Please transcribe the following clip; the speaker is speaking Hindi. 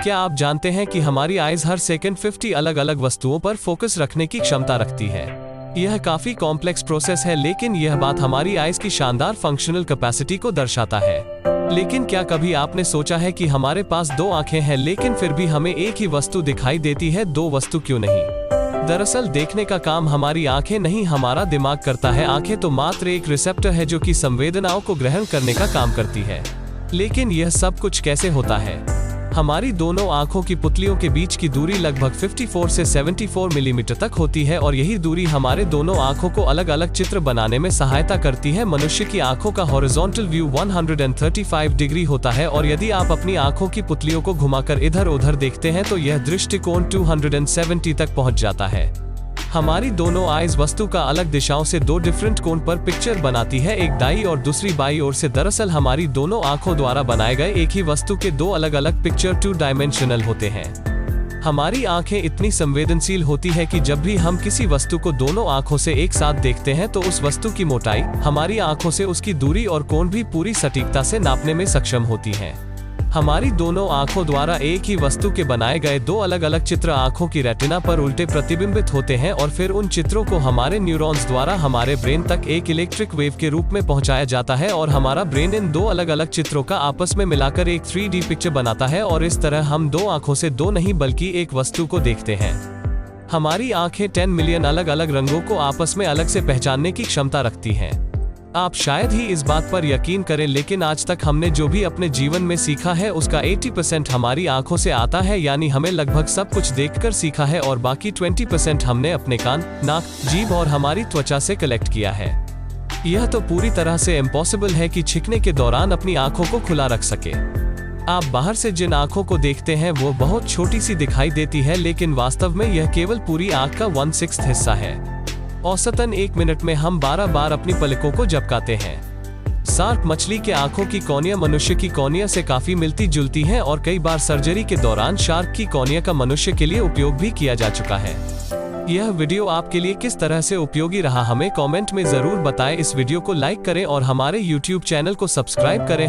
क्या आप जानते हैं कि हमारी आइज हर सेकंड 50 अलग अलग वस्तुओं पर फोकस रखने की क्षमता रखती है। यह काफी कॉम्प्लेक्स प्रोसेस है, लेकिन यह बात हमारी आइज की शानदार फंक्शनल कैपेसिटी को दर्शाता है। लेकिन क्या कभी आपने सोचा है कि हमारे पास 2 आंखें हैं, लेकिन फिर भी हमें एक ही वस्तु दिखाई देती है, 2 वस्तु क्यों नहीं? दरअसल देखने का काम हमारी आंखें नहीं, हमारा दिमाग करता है। आंखें तो मात्र एक रिसेप्टर है जो कि संवेदनाओं को ग्रहण करने का काम करती है। लेकिन यह सब कुछ कैसे होता है? हमारी दोनों आंखों की पुतलियों के बीच की दूरी लगभग 54 से 74 मिलीमीटर तक होती है और यही दूरी हमारे दोनों आंखों को अलग अलग चित्र बनाने में सहायता करती है। मनुष्य की आंखों का हॉरिजॉन्टल व्यू 135 डिग्री होता है और यदि आप अपनी आंखों की पुतलियों को घुमाकर इधर उधर देखते हैं तो यह दृष्टिकोण 270 तक पहुंच जाता है। हमारी दोनों आइज वस्तु का अलग दिशाओं से 2 डिफरेंट कोण पर पिक्चर बनाती है, एक दाई और दूसरी बाई ओर से। दरअसल हमारी दोनों आंखों द्वारा बनाए गए एक ही वस्तु के 2 अलग अलग पिक्चर 2 डायमेंशनल होते हैं। हमारी आंखें इतनी संवेदनशील होती है कि जब भी हम किसी वस्तु को दोनों आंखों से एक साथ देखते हैं तो उस वस्तु की मोटाई हमारी आंखों से उसकी दूरी और कोण भी पूरी सटीकता से नापने में सक्षम होती है। हमारी दोनों आंखों द्वारा एक ही वस्तु के बनाए गए 2 अलग अलग चित्र आंखों की रेटिना पर उल्टे प्रतिबिंबित होते हैं और फिर उन चित्रों को हमारे न्यूरॉन्स द्वारा हमारे ब्रेन तक एक इलेक्ट्रिक वेव के रूप में पहुंचाया जाता है और हमारा ब्रेन इन 2 अलग अलग चित्रों का आपस में मिलाकर एक 3D पिक्चर बनाता है और इस तरह हम 2 आंखों से 2 नहीं बल्कि एक वस्तु को देखते हैं। हमारी आंखें 10 मिलियन अलग अलग रंगों को आपस में अलग से पहचानने की क्षमता रखती हैं। आप शायद ही इस बात पर यकीन करें, लेकिन आज तक हमने जो भी अपने जीवन में सीखा है उसका 80% हमारी आंखों से आता है। यानी हमें लगभग सब कुछ देखकर सीखा है और बाकी 20% हमने अपने कान, नाक, जीभ और हमारी त्वचा से कलेक्ट किया है। यह तो पूरी तरह से इम्पॉसिबल है कि छींकने के दौरान अपनी आंखों को खुला रख सके। आप बाहर से जिन आंखों को देखते हैं वो बहुत छोटी सी दिखाई देती है, लेकिन वास्तव में यह केवल पूरी आंख का 1/6 हिस्सा है। औसतन 1 मिनट में हम 12 बार अपनी पलकों को झपकाते हैं। शार्क मछली के आंखों की कॉर्निया मनुष्य की कॉर्निया से काफी मिलती जुलती है और कई बार सर्जरी के दौरान शार्क की कॉर्निया का मनुष्य के लिए उपयोग भी किया जा चुका है। यह वीडियो आपके लिए किस तरह से उपयोगी रहा हमें कमेंट में जरूर बताएं। इस वीडियो को लाइक करें और हमारे YouTube चैनल को सब्सक्राइब करें।